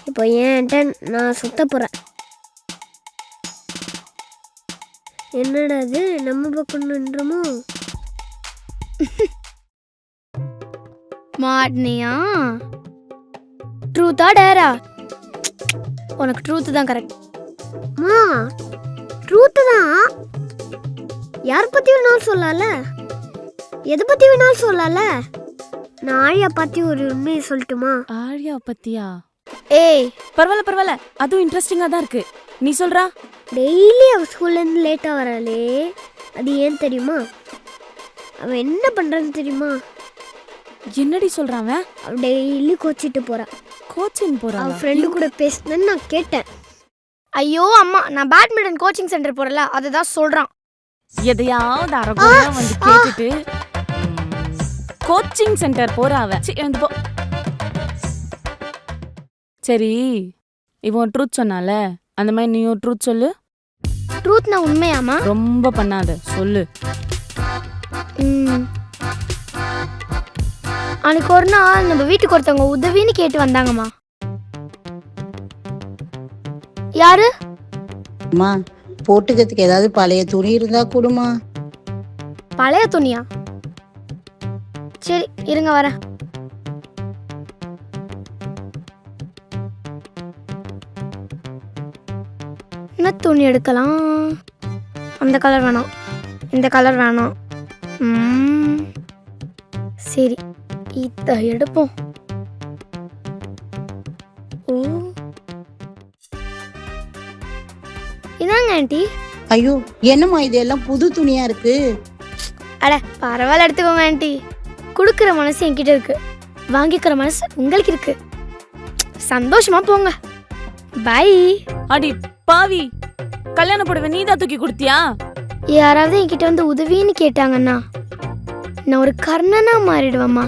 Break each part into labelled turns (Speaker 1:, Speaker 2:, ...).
Speaker 1: இப்போ ஏன்ட்ட நான் சுத்த போகிறேன். என்னடா அது நம்ம பக்கம் நின்றமோ?
Speaker 2: மாட்னியா? ட்ரூத்தா டேரா? உனக்கு ட்ரூத்து தான் கரெக்ட்.
Speaker 1: மா ட்ரூத்து தான். யார் பற்றி வேணாலும் சொல்லல, எதை பற்றி வேணாலும் சொல்லல. நான் ஆழியா பற்றி ஒரு உண்மையை சொல்லட்டுமா?
Speaker 3: ஆழியா பத்தியா?
Speaker 2: ஏய்
Speaker 3: பரவாயில்ல பரவாயில்ல, அதுவும் இன்ட்ரெஸ்டிங்கா தான் இருக்கு. நீ சொல்றா.
Speaker 1: டெய்லி அவள் ஸ்கூல்லேருந்து லேட்டாக வராளே, அது ஏன் தெரியுமா? அவள் என்ன பண்ணுறான்னு தெரியுமா?
Speaker 3: என்னடி சொல்றான்?
Speaker 1: அவள் டெய்லி கோச்சிட்டு போறா.
Speaker 3: கோச்சிங் போறா?
Speaker 1: அவள் ஃப்ரெண்டு கூட பேசினேன்னு நான் கேட்டேன்.
Speaker 2: ஐயோ அம்மா, நான் பேட்மிண்டன் கோச்சிங் சென்டர் போறல, அதுதான் சொல்றான்.
Speaker 3: எதையாவது அரகுறையா வந்து கேட்டுட்டு கோச்சிங் சென்டர் போறா அவ. வந்து போ. சரி, இவன் ட்ரூத் சொன்னால அந்த மாதிரி நீயும் ட்ரூத் சொல்லு.
Speaker 2: ட்ரூத்னா உண்மையாமா?
Speaker 3: ரொம்ப பண்ணாத, சொல்லு.
Speaker 2: அன்னைக்கு ஒரு நாள் நம்ம வீட்டுக்கு ஒருத்தவங்க உதவின்னு கேட்டு வந்தாங்கம்மா. யாரு?
Speaker 4: அம்மா, போட்டுக்கிறதுக்கு ஏதாவது பழைய துணி இருந்தா கொடுமா.
Speaker 2: பழைய துணியா? சரி இருங்க வரேன். என்ன துணி எடுக்கலாம்? அந்த கலர் வேணாம், இந்த கலர் வேணாம். சரி இத எடுப்போம். ஓ இதாங்க ஆண்டி.
Speaker 4: ஐயோ, என்னம்மா இதெல்லாம் புது துணியா இருக்கு?
Speaker 2: அட பரவாயில்ல, எடுத்துக்கோங்க ஆண்டி. கொடுக்குற மனசு என்கிட்ட இருக்கு, வாங்கிக்கிற மனசு உங்களுக்கு இருக்கு. சந்தோஷமா போங்க. பை.
Speaker 3: அடி பாவி, கல்யாண புடவை நீதான் தூக்கி கொடுத்தியா?
Speaker 2: யாராவது என்கிட்ட வந்து உதவின்னு கேட்டாங்கன்னா நான் ஒரு கர்ணனா மாறிடுவேம்மா.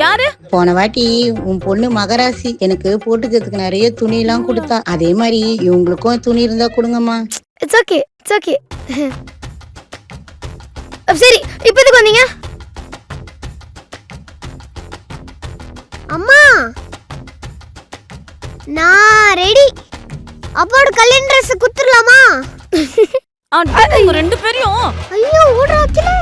Speaker 3: யாரு?
Speaker 4: போன வாட்டி உன் பொண்ணு மகராசி எனக்கு போட்டுக்கிறதுக்கு நிறைய துணி எல்லாம் கொடுத்தா. அதே மாதிரி இவங்களுக்கும் துணி இருந்தா கொடுங்கம்மா.
Speaker 2: It's okay, it's okay. சரி இப்போ எதுக்கு வந்தீங்க?
Speaker 1: அம்மா நான் ரெடி. அப்போட கல்யாண ட்ரெஸ் குத்துறலாமா?
Speaker 3: ரெண்டு பேரையும்.
Speaker 1: ஐயோ ஓடுறாங்களே.